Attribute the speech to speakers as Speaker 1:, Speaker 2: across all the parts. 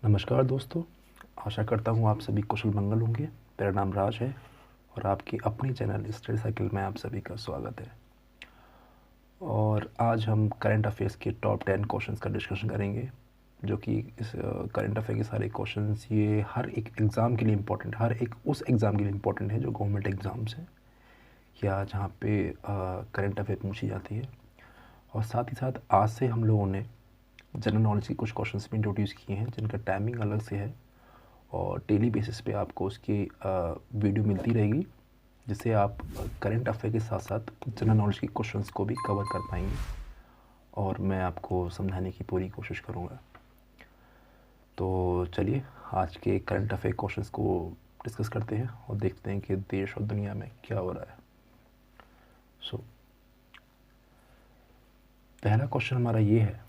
Speaker 1: नमस्कार दोस्तों, आशा करता हूँ आप सभी कुशल मंगल होंगे। मेरा नाम राज है और आपकी अपनी चैनल स्टडी साइकिल में आप सभी का स्वागत है। और आज हम करंट अफेयर्स के टॉप 10 क्वेश्चंस का डिस्कशन करेंगे, जो कि इस करंट अफेयर के सारे क्वेश्चंस ये हर एक एग्ज़ाम के लिए इम्पोर्टेंट, हर एक उस एग्ज़ाम के लिए इम्पोर्टेंट है जो गवर्नमेंट एग्ज़ाम्स हैं या जहाँ पे करंट अफेयर पूछी जाती है। और साथ ही साथ आज से हम लोगों ने जनरल नॉलेज के कुछ क्वेश्चंस भी इंट्रोड्यूस किए हैं जिनका टाइमिंग अलग से है और डेली बेसिस पे आपको उसकी वीडियो मिलती रहेगी, जिससे आप करंट अफेयर के साथ साथ जनरल नॉलेज के क्वेश्चंस को भी कवर कर पाएंगे और मैं आपको समझाने की पूरी कोशिश करूँगा। तो चलिए आज के करंट अफेयर क्वेश्चंस को डिस्कस करते हैं और देखते हैं कि देश और दुनिया में क्या हो रहा है। पहला क्वेश्चन हमारा ये है,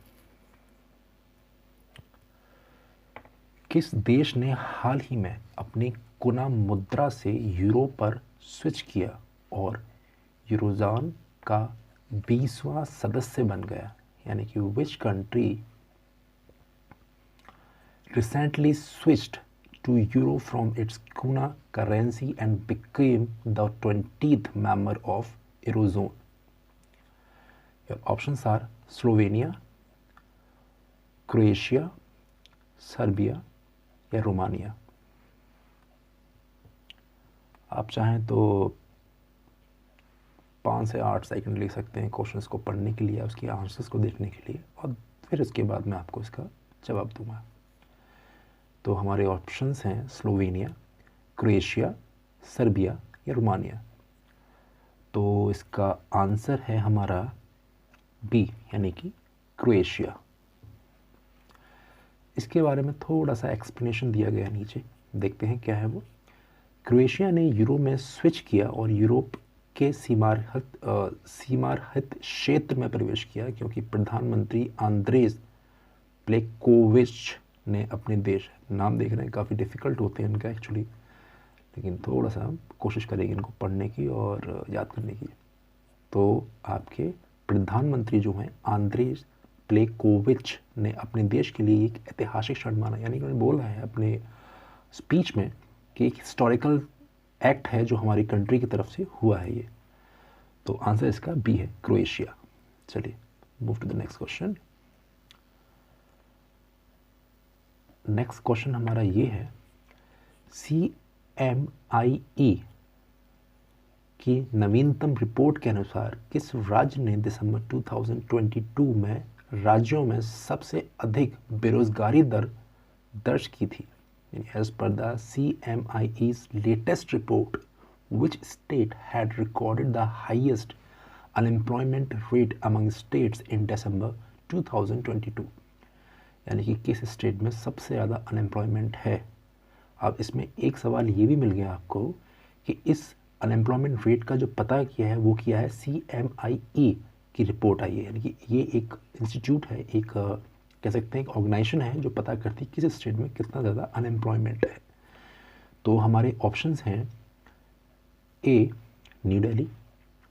Speaker 1: किस देश ने हाल ही में अपनी कुना मुद्रा से यूरो पर स्विच किया और यूरोज़ोन का 20वां सदस्य बन गया? यानी कि which country recently switched to euro from its kuna currency and became the 20th member of Eurozone? Your options are Slovenia, Croatia, Serbia या रोमानिया। आप चाहें तो 5 से 8 सेकंड ले सकते हैं क्वेश्चंस को पढ़ने के लिए, उसके आंसर्स को देखने के लिए, और फिर उसके बाद मैं आपको इसका जवाब दूंगा। तो हमारे ऑप्शंस हैं स्लोवेनिया, क्रोएशिया, सर्बिया या रोमानिया। तो इसका आंसर है हमारा बी, यानी कि क्रोएशिया। इसके बारे में थोड़ा सा एक्सप्लेनेशन दिया गया नीचे, देखते हैं क्या है वो। क्रोएशिया ने यूरो में स्विच किया और यूरोप के सीमारहित क्षेत्र में प्रवेश किया क्योंकि प्रधानमंत्री आंद्रेज प्लेकोविच ने अपने देश, नाम देख रहे हैं काफ़ी डिफ़िकल्ट होते हैं इनका एक्चुअली, लेकिन थोड़ा सा कोशिश करेंगे इनको पढ़ने की और याद करने की। तो आपके प्रधानमंत्री जो हैं आंद्रेज प्लेकोविच ने अपने देश के लिए एक ऐतिहासिक क्षण माना, यानी कि उन्होंने बोला है अपने स्पीच में कि एक हिस्टोरिकल एक्ट है जो हमारी कंट्री की तरफ से हुआ है ये। तो आंसर इसका बी है, क्रोएशिया। चलिए move to the next question. Next question हमारा ये है, CMIE की नवीनतम रिपोर्ट के अनुसार किस राज्य ने दिसंबर 2022 में राज्यों में सबसे अधिक बेरोजगारी दर दर्ज की थी? As per the CMIE's latest report, which state had recorded the highest unemployment rate among states in December 2022? यानी कि किस स्टेट में सबसे ज़्यादा अनएम्प्लॉयमेंट है। अब इसमें एक सवाल ये भी मिल गया आपको कि इस अनएम्प्लॉयमेंट रेट का जो पता किया है वो किया है CMIE की रिपोर्ट आई है, यानी कि ये एक इंस्टीट्यूट है, एक कह सकते हैं एक ऑर्गेनाइजेशन है जो पता करती है किस स्टेट में कितना ज़्यादा अनएम्प्लॉयमेंट है। तो हमारे ऑप्शंस हैं A New Delhi,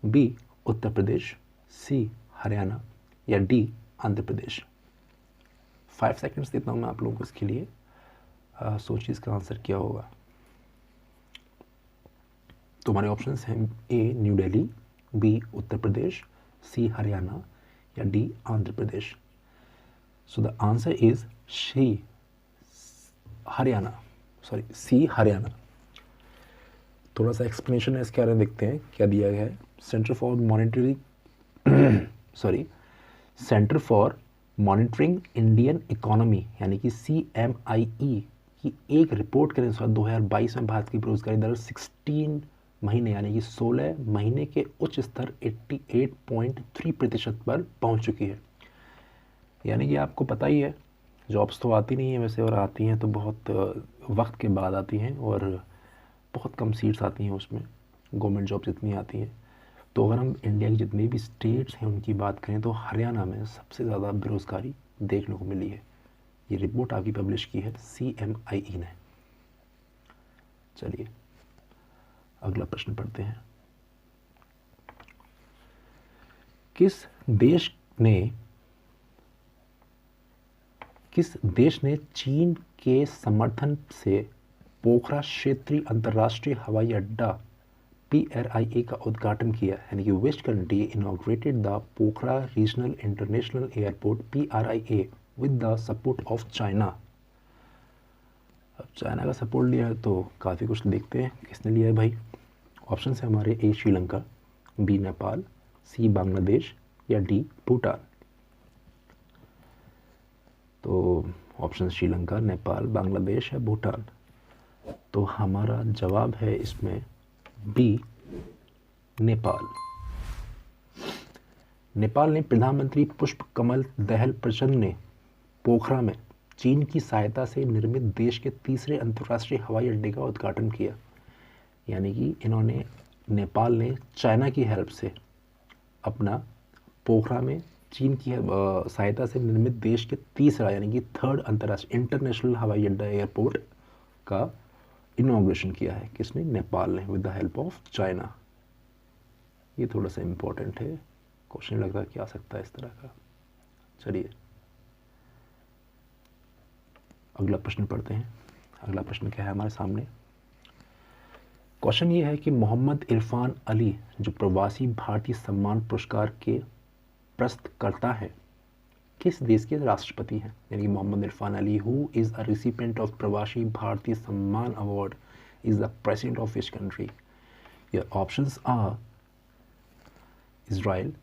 Speaker 1: B Uttar Pradesh, C Haryana या डी आंध्र प्रदेश। 5 सेकंड्स देता हूँ मैं आप लोगों को इसके लिए, सोचिए इसका आंसर क्या होगा। तो हमारे ऑप्शंस हैं A New Delhi, B Uttar Pradesh, C Haryana या D Andhra Pradesh. So the answer is C, Haryana, sorry C Haryana. थोड़ा सा एक्सप्लेनेशन है इसके बारे में, देखते हैं क्या दिया गया है। Centre for monitoring Indian economy यानी कि CMIE की एक रिपोर्ट के अनुसार 2022 में भारत की बेरोजगारी दर 16 महीने यानी कि 16 महीने के उच्च स्तर 88.3% पर पहुंच चुकी है। यानी कि आपको पता ही है जॉब्स तो आती नहीं है वैसे, और आती हैं तो बहुत वक्त के बाद आती हैं और बहुत कम सीट्स आती हैं उसमें, गवर्नमेंट जॉब जितनी आती हैं। तो अगर हम इंडिया की जितनी भी स्टेट्स हैं उनकी बात करें तो हरियाणा में सबसे ज़्यादा बेरोज़गारी देखने को मिली है। ये रिपोर्ट आपकी पब्लिश की है CMIE ने। चलिए अगला प्रश्न पढ़ते हैं। किस देश ने चीन के समर्थन से पोखरा क्षेत्रीय अंतर्राष्ट्रीय हवाई अड्डा PRIA का उद्घाटन किया, यानी कि which country inaugurated the Pokhara regional international airport PRIA with the support of China. अब चाइना का सपोर्ट लिया है तो काफ़ी कुछ देखते हैं किसने लिया है भाई। ऑप्शन है हमारे ए श्रीलंका, बी नेपाल, सी बांग्लादेश या डी भूटान। तो ऑप्शन श्रीलंका, नेपाल, बांग्लादेश या भूटान। तो हमारा जवाब है इसमें बी नेपाल। नेपाल ने प्रधानमंत्री पुष्प कमल दहल प्रचंड ने पोखरा में चीन की सहायता से निर्मित देश के तीसरे अंतर्राष्ट्रीय हवाई अड्डे का उद्घाटन किया, यानी कि इन्होंने नेपाल ने चाइना की हेल्प से अपना पोखरा में चीन की सहायता से निर्मित देश के तीसरा यानी कि थर्ड अंतर्राष्ट्रीय इंटरनेशनल हवाई अड्डा एयरपोर्ट का इनॉग्रेशन किया है। किसने? नेपाल ने, with the help of China. ये थोड़ा सा इम्पोर्टेंट है, क्वेश्चन लग रहा है कि आ सकता है इस तरह का। चलिए अगला प्रश्न पढ़ते हैं। अगला प्रश्न क्या है हमारे सामने? क्वेश्चन ये है कि मोहम्मद इरफान अली जो प्रवासी भारतीय सम्मान पुरस्कार के प्रस्तकर्ता हैं किस देश के राष्ट्रपति हैं? यानी कि Mohammed Irfan Ali who is a recipient of Pravasi Bharatiya Samman award is the president of which country? Your options are Israel,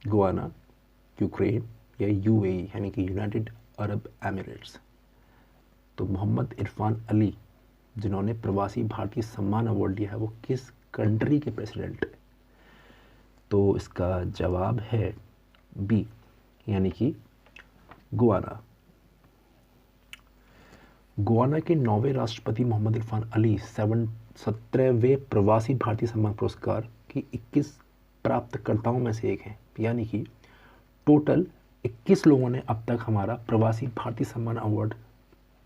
Speaker 1: Guyana, Ukraine या UAE यानी कि यूनाइटेड अरब एमिरेट्स। तो मोहम्मद इरफान अली जिन्होंने प्रवासी भारतीय सम्मान अवार्ड लिया है वो किस कंट्री के प्रेसिडेंट है? तो इसका जवाब है बी यानी कि गुआना। गुआना के 9वें राष्ट्रपति मोहम्मद इरफान अली 17वें प्रवासी भारतीय सम्मान पुरस्कार के 21 प्राप्तकर्ताओं में से एक हैं, यानी कि टोटल 21 लोगों ने अब तक हमारा प्रवासी भारतीय सम्मान अवार्ड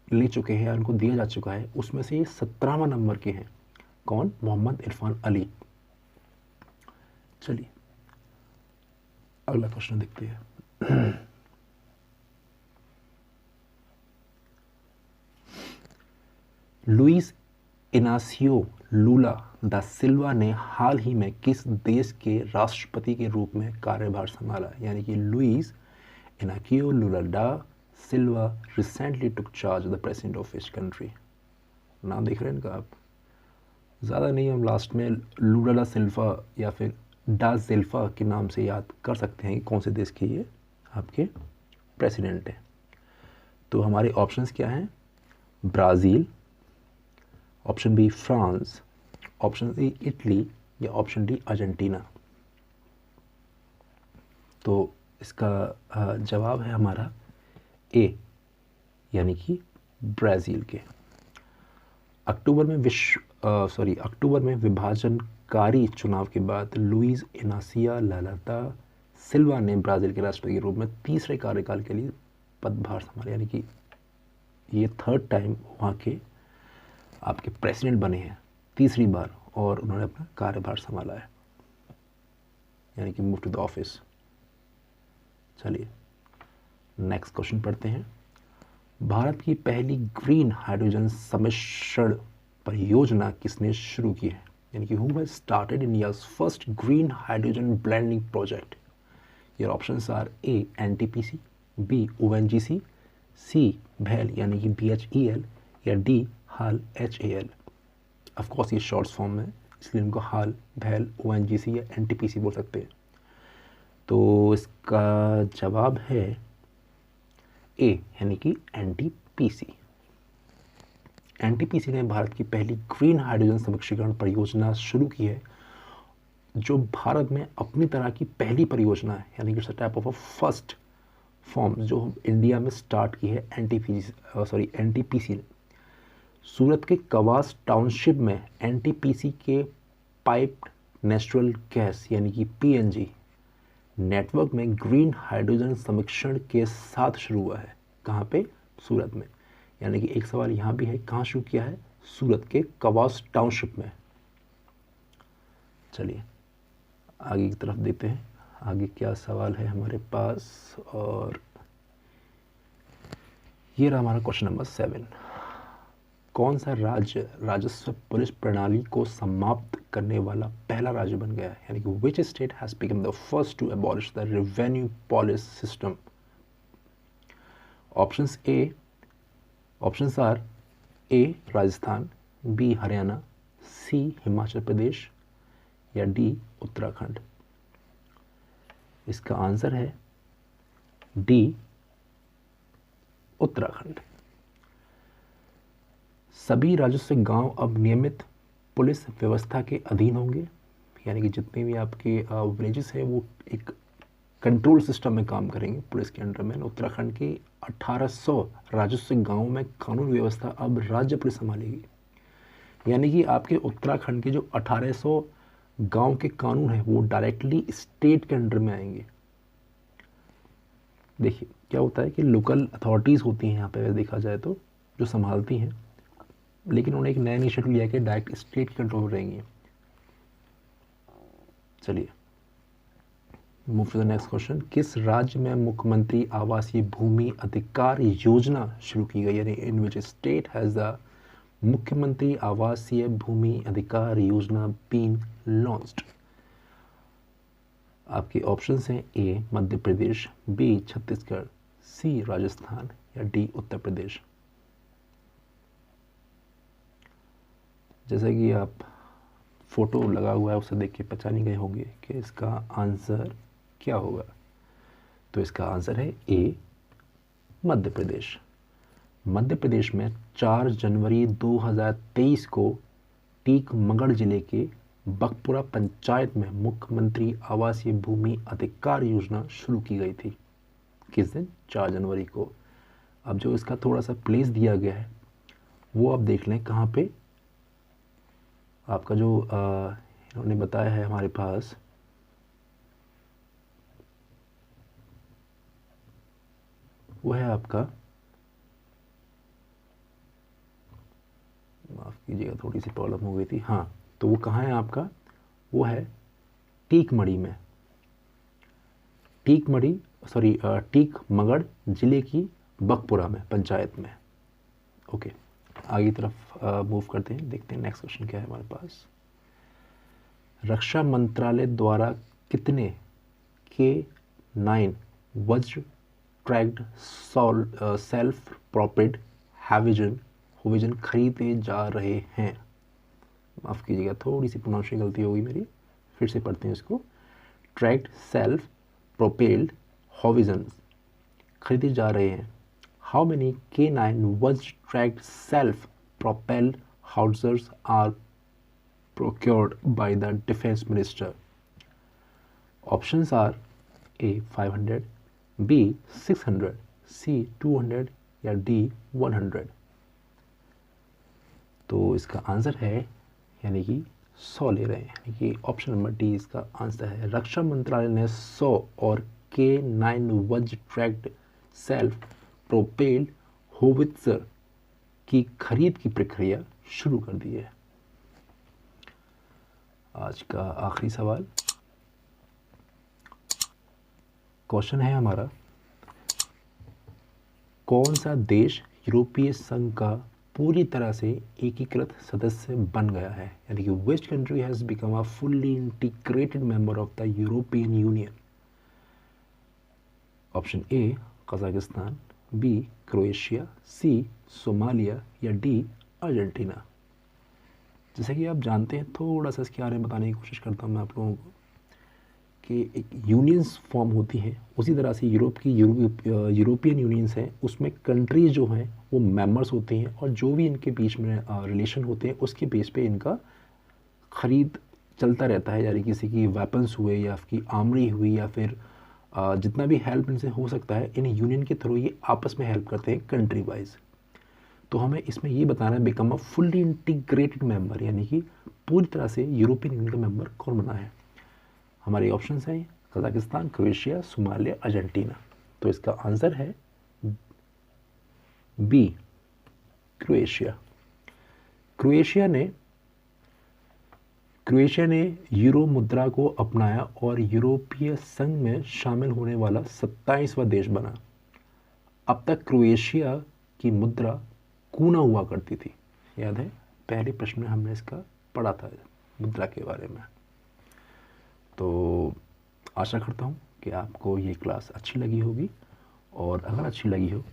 Speaker 1: ले चुके हैं, उनको दिया जा चुका है। उसमें से ये 17वां नंबर के हैं। कौन? मोहम्मद इरफान अली। चलिए अगला क्वेश्चन देखते हैं। लुइस इनासियो लूला दा सिल्वा ने हाल ही में किस देश के राष्ट्रपति के रूप में कार्यभार संभाला? यानी कि Louis Inacio Lula da Silva recently took charge the president of which country? नाम देख रहे हैं इनका आप? ज़्यादा नहीं, हम लास्ट में लूला दा सिल्वा या फिर डा सिल्वा के नाम से याद कर सकते हैं कि कौन से देश के ये आपके प्रेसिडेंट हैं। तो हमारे ऑप्शंस क्या हैं? Brazil, option B France, option C Italy या ऑप्शन डी अर्जेंटीना। तो इसका जवाब है हमारा ए यानी कि ब्राज़ील के। अक्टूबर में विभाजनकारी चुनाव के बाद लुइस इनासियो लूला दा सिल्वा ने ब्राज़ील के राष्ट्रपति के रूप में तीसरे कार्यकाल के लिए पदभार संभाला, यानी कि ये थर्ड टाइम वहाँ के आपके प्रेसिडेंट बने हैं, तीसरी बार, और उन्होंने अपना कार्यभार संभाला है, यानी कि मूव टू द ऑफिस। चलिए नेक्स्ट क्वेश्चन पढ़ते हैं। भारत की पहली ग्रीन हाइड्रोजन सम्मिश्रण परियोजना किसने शुरू की है? यानी कि who has started India's first green hydrogen blending project? Your options are A NTPC, B ONGC, C भेल यानी कि BHEL या डी हाल HAL। ऑफकोर्स ये शॉर्ट्स फॉर्म में, इसलिए इनको हाल, भेल, ONGC या NTPC बोल सकते हैं। तो इसका जवाब है ए यानी कि NTPC। NTPC ने भारत की पहली ग्रीन हाइड्रोजन समिश्रीकरण परियोजना शुरू की है, जो भारत में अपनी तरह की पहली परियोजना है, यानी कि type of a first form जो इंडिया में स्टार्ट की है NTPC ने। सूरत के कवास टाउनशिप में NTPC के पाइप्ड नेचुरल गैस यानी कि PNG नेटवर्क में ग्रीन हाइड्रोजन समिश्रण के साथ शुरू हुआ है। कहाँ पे? सूरत में। यानी कि एक सवाल यहाँ भी है, कहाँ शुरू किया है? सूरत के कवास टाउनशिप में। चलिए आगे की तरफ देखते हैं, आगे क्या सवाल है हमारे पास। और ये रहा हमारा क्वेश्चन नंबर 7। कौन सा राज्य राजस्व पुलिस प्रणाली को समाप्त करने वाला पहला राज्य बन गया है, यानी कि which state has become the first to abolish the revenue police system? Options are A Rajasthan, B Haryana, C Himachal Pradesh या डी उत्तराखंड। इसका आंसर है डी उत्तराखंड। सभी राजस्व गांव अब नियमित पुलिस व्यवस्था के अधीन होंगे, यानी कि जितने भी आपके विलेजेस हैं वो एक कंट्रोल सिस्टम में काम करेंगे पुलिस के अंडर में। उत्तराखंड के 1800 राजस्व गांवों में कानून व्यवस्था अब राज्य पुलिस संभालेगी, यानी कि आपके उत्तराखंड के जो 1800 गांव के कानून हैं वो डायरेक्टली स्टेट के अंडर में आएंगे। देखिए क्या होता है कि लोकल अथॉरिटीज़ होती हैं यहाँ पे, अगर देखा जाए तो जो संभालती हैं, लेकिन उन्होंने एक नया इनिशिएटिव लिया कि डायरेक्ट स्टेट कंट्रोल में रहेंगी। चलिए move to the next question. किस राज्य में मुख्यमंत्री आवासीय भूमि अधिकार योजना शुरू की गई, यानी इन विच स्टेट हैज़ द मुख्यमंत्री आवासीय भूमि अधिकार योजना बीन लॉन्च्ड? आपके ऑप्शंस हैं ए मध्य प्रदेश, बी छत्तीसगढ़, सी राजस्थान या डी उत्तर प्रदेश। जैसा कि आप फोटो लगा हुआ है उसे देख के पहचान ही गए होंगे कि इसका आंसर क्या होगा। तो इसका आंसर है ए मध्य प्रदेश। मध्य प्रदेश में 4 जनवरी 2023 को टीकमगढ़ जिले के बकपुरा पंचायत में मुख्यमंत्री आवासीय भूमि अधिकार योजना शुरू की गई थी। किस दिन? 4 जनवरी को। अब जो इसका थोड़ा सा प्लेस दिया गया है वो आप देख लें कहाँ पे। आपका जो इन्होंने बताया है हमारे पास, वो है आपका, माफ़ कीजिएगा थोड़ी सी प्रॉब्लम हो गई थी, हाँ, तो वो कहाँ है आपका? वो है टीकमगढ़ में, टीकमगढ़ जिले की बकपुरा में पंचायत में। ओके, आगे तरफ मूव करते हैं, देखते हैं नेक्स्ट क्वेश्चन क्या है हमारे पास। रक्षा मंत्रालय द्वारा कितने K9 वज्र ट्रैक्ड सेल्फ प्रोपेल्ड होविजन खरीदे जा रहे हैं? माफ़ कीजिएगा थोड़ी सी प्रोनाउंसिएशन गलती हो गई मेरी, फिर से पढ़ते हैं इसको। ट्रैक्ड सेल्फ प्रोपेल्ड होविजन खरीदे जा रहे हैं। How many K9 Wajra-tracked self-propelled howitzers are procured by the Defense Minister? Options are A 500, B 600, C 200 या D 100। तो इसका आंसर है यानी कि 100 ले रहे हैं, यानी कि ऑप्शन नंबर डी इसका आंसर है। रक्षा मंत्रालय ने 100 और K9 वज्र-ट्रैक्ड सेल्फ प्रोपेल्ड होवित्जर की खरीद की प्रक्रिया शुरू कर दी है। आज का आखिरी सवाल क्वेश्चन है हमारा, कौन सा देश यूरोपीय संघ का पूरी तरह से एकीकृत सदस्य बन गया है, यानी कि which country has become a fully integrated member of the European Union? Option A Kazakhstan, B Croatia, C Somalia या डी अर्जेंटीना। जैसा कि आप जानते हैं, थोड़ा सा इसके बारे में बताने की कोशिश करता हूँ मैं आप लोगों को कि एक यूनियंस फॉर्म होती हैं, उसी तरह से यूरोपियन यूनियंस हैं, उसमें कंट्रीज जो हैं वो मेंबर्स होते हैं और जो भी इनके बीच में रिलेशन होते हैं उसके बेस पे इनका ख़रीद चलता रहता है, यानी किसी की वेपन्स हुए या आपकी आर्मरी हुई या फिर जितना भी हेल्प इनसे हो सकता है इन यूनियन के थ्रू ये आपस में हेल्प करते हैं कंट्री वाइज। तो हमें इसमें ये बताना है become a fully integrated member, यानी कि पूरी तरह से यूरोपियन यूनियन का मेंबर कौन बना है। हमारे ऑप्शंस हैं कजाकिस्तान, क्रोएशिया, सोमालिया, अर्जेंटीना। तो इसका आंसर है बी क्रोएशिया। क्रोएशिया ने यूरो मुद्रा को अपनाया और यूरोपीय संघ में शामिल होने वाला 27वां देश बना। अब तक क्रोएशिया की मुद्रा कूना हुआ करती थी। याद है, पहले प्रश्न में हमने इसका पढ़ा था, मुद्रा के बारे में। तो आशा करता हूँ कि आपको ये क्लास अच्छी लगी होगी, और अगर अच्छी लगी हो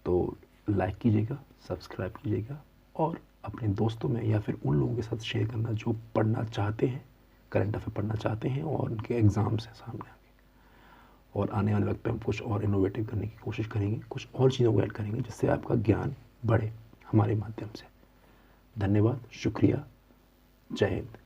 Speaker 1: तो लाइक कीजिएगा, सब्सक्राइब कीजिएगा, और अपने दोस्तों में या फिर उन लोगों के साथ शेयर करना जो पढ़ना चाहते हैं, करंट अफेयर पढ़ना चाहते हैं और उनके एग्ज़ाम्स हैं सामने आगे। और आने वाले वक्त पे हम कुछ और इनोवेटिव करने की कोशिश करेंगे, कुछ और चीज़ों को ऐड करेंगे जिससे आपका ज्ञान बढ़े हमारे माध्यम से। धन्यवाद, शुक्रिया, जय हिंद।